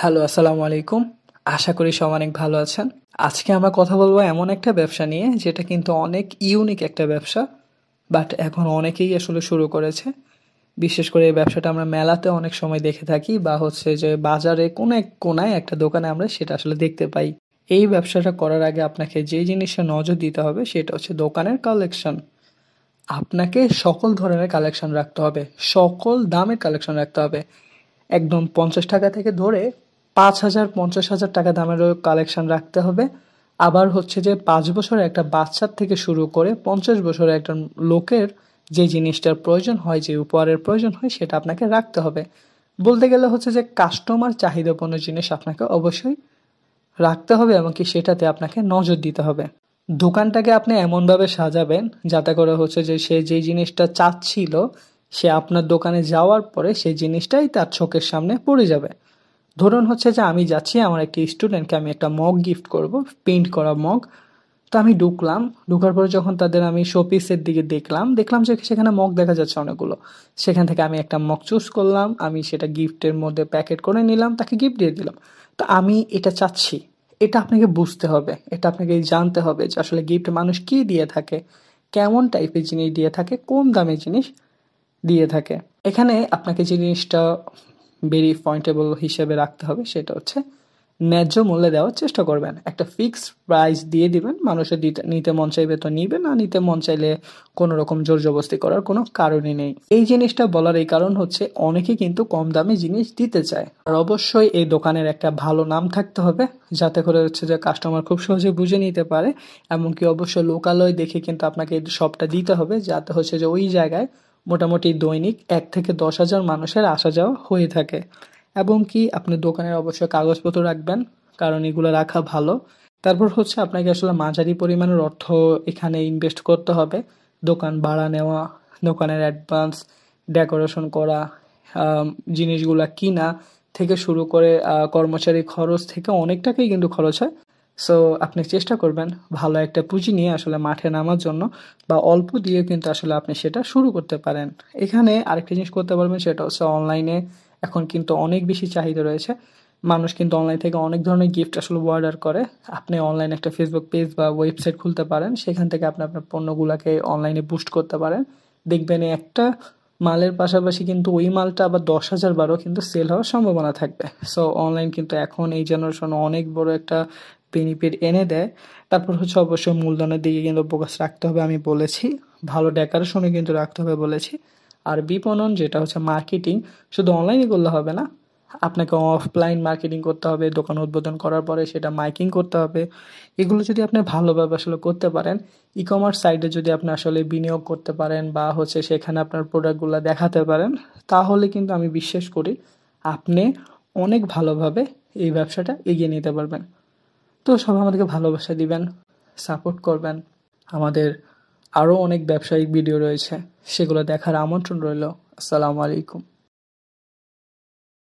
Hello, আসসালামু আলাইকুম। আশা করি সব অনেক ভালো আছেন। আজকে আমরা কথা বলবো এমন একটা ব্যবসা নিয়ে যেটা কিন্তু অনেক ইউনিক একটা ব্যবসা। বাট এখন অনেকেই আসলে শুরু করেছে। বিশেষ করে এই ব্যবসাটা আমরা মেলাতে অনেক সময় দেখে থাকি বা হচ্ছে যে বাজারে কোনো এক কোনায় একটা দোকানে আমরা সেটা আসলে দেখতে পাই। এই ব্যবসাটা করার আগে আপনাকে যেই জিনিসে নজর দিতে হবে সেটা হচ্ছে দোকানের কালেকশন। আপনাকে সকল ধরনের কালেকশন রাখতে হবে। সকল দামের কালেকশন রাখতে হবে। একদম ৳৫০ থেকে ধরে ৫,০০০, ৳৫০,০০০ দামেরও কালেকশন রাখতে হবে। আবার হচ্ছে যে ৫ বছরের একটা বাচ্চার থেকে শুরু করে ৫০ বছরের একটা লোকের যে জিনিসটার প্রয়োজন হয়, যে উপহারের প্রয়োজন হয় সেটা আপনাকে রাখতে হবে। বলতে গেলে হচ্ছে যে কাস্টমার চাহিদাপূর্ণ জিনিস আপনাকে অবশ্যই রাখতে হবে এবং কি সেটাতে আপনাকে নজর দিতে হবে। দোকানটাকে আপনি এমনভাবে সাজাবেন যাতে করে হচ্ছে যে সে যেই জিনিসটা চাচ্ছিল সে আপনার দোকানে যাওয়ার পরে সেই জিনিসটাই তার চোখের সামনে পড়ে যাবে। ধরুন হচ্ছে যে আমি যাচ্ছি আমার একটি স্টুডেন্টকে আমি একটা মগ গিফট করব, প্রিন্ট করা মগ। তো আমি ঢুকলাম, ঢোকার পরে যখন তাদের আমি শোপিসের দিকে দেখলাম যে সেখানে মগ দেখা যাচ্ছে অনেকগুলো। সেখান থেকে আমি একটা মগ চুজ করলাম, আমি সেটা গিফটের মধ্যে প্যাকেট করে নিলাম, তাকে গিফট দিয়ে দিলাম। তো আমি এটা চাচ্ছি, এটা আপনাকে বুঝতে হবে, এটা আপনাকে জানতে হবে যে আসলে গিফট মানুষ কি দিয়ে থাকে, কেমন টাইপের জিনিস দিয়ে থাকে, কোন দামের জিনিস দিয়ে থাকে। এখানে আপনাকে যে জিনিসটা ভেরি পয়েন্টেবল হিসেবে রাখতে হবে সেটা হচ্ছে ন্যায্য মূল্যে দেওয়ার চেষ্টা করবেন। একটা ফিক্সড প্রাইস দিয়ে দিবেন, মানুষের নিতে মন চাইবে তো নিবে, না নিতে মন চাইলে কোনো রকম জোর জবরদস্তি করার কোনো কারণই নেই। এই জিনিসটা বলার এই কারণ হচ্ছে অনেকে কিন্তু কম দামে জিনিস দিতে চায়। আর অবশ্যই এই দোকানের একটা ভালো নাম থাকতে হবে যাতে করে হচ্ছে যে কাস্টমার খুব সহজে বুঝে নিতে পারে। এমনকি অবশ্যই লোকালয় দেখে কিন্তু আপনাকে এই শপটা দিতে হবে যাতে হচ্ছে যে ওই জায়গায় মোটামুটি দৈনিক ১ থেকে ১০,০০০ মানুষের আসা যাওয়া হয়ে থাকে। এবং কি আপনি দোকানের অবশ্যই কাগজপত্র রাখবেন, কারণ এগুলো রাখা ভালো। তারপর হচ্ছে আপনাকে আসলে মাঝারি পরিমাণের অর্থ এখানে ইনভেস্ট করতে হবে। দোকান ভাড়া নেওয়া, দোকানের অ্যাডভান্স, ডেকোরেশন করা, আম জিনিসগুলা কিনা থেকে শুরু করে কর্মচারী খরচ থেকে অনেক টাকাই কিন্তু খরচ হয়। সো আপনি চেষ্টা করবেন ভালো একটা পুঁজি নিয়ে আসলে মাঠে নামার জন্য, বা অল্প দিয়ে কিন্তু আসলে আপনি সেটা শুরু করতে পারেন। এখানে আরেকটা জিনিস করতে পারবেন সেটা হচ্ছে অনলাইনে এখন কিন্তু অনেক বেশি চাহিদা রয়েছে। মানুষ কিন্তু অনলাইন থেকে অনেক ধরনের গিফট আসলে অর্ডার করে। আপনি অনলাইনে একটা ফেসবুক পেজ বা ওয়েবসাইট খুলতে পারেন। সেখান থেকে আপনি আপনার পণ্যগুলাকে অনলাইনে বুস্ট করতে পারেন। দেখবেন এই একটা মালের পাশাপাশি কিন্তু ওই মালটা আবার ১০,০০০ বারও কিন্তু সেল হওয়ার সম্ভাবনা থাকবে। সো অনলাইন কিন্তু এখন এই জেনারেশনে অনেক বড় একটা বেনিফিট এনে দেয়। তারপর হচ্ছে অবশ্যই মূলধনের দিকে কিন্তু ফোকাস রাখতে হবে আমি বলেছি। ভালো ডেকোরেশনও কিন্তু রাখতে হবে বলেছি। আর বিপণন যেটা হচ্ছে মার্কেটিং, শুধু অনলাইনে করলে হবে না। আপনাকে অফলাইন মার্কেটিং করতে হবে। দোকান উদ্বোধন করার পরে সেটা মাইকিং করতে হবে। এগুলো যদি আপনি ভালোভাবে আসলে করতে পারেন, ই-কমার্স সাইটে যদি আপনি আসলে বিনিয়োগ করতে পারেন বা হচ্ছে সেখানে আপনার প্রোডাক্টগুলা দেখাতে পারেন, তাহলে কিন্তু আমি বিশ্বাস করি আপনি অনেক ভালোভাবে এই ব্যবসাটা এগিয়ে নিতে পারবেন। তো সবাই আমাদেরকে ভালোবাসা দিবেন, সাপোর্ট করবেন। আমাদের আরও অনেক ব্যবসায়িক ভিডিও রয়েছে, সেগুলো দেখার আমন্ত্রণ রইল। আসসালামু আলাইকুম।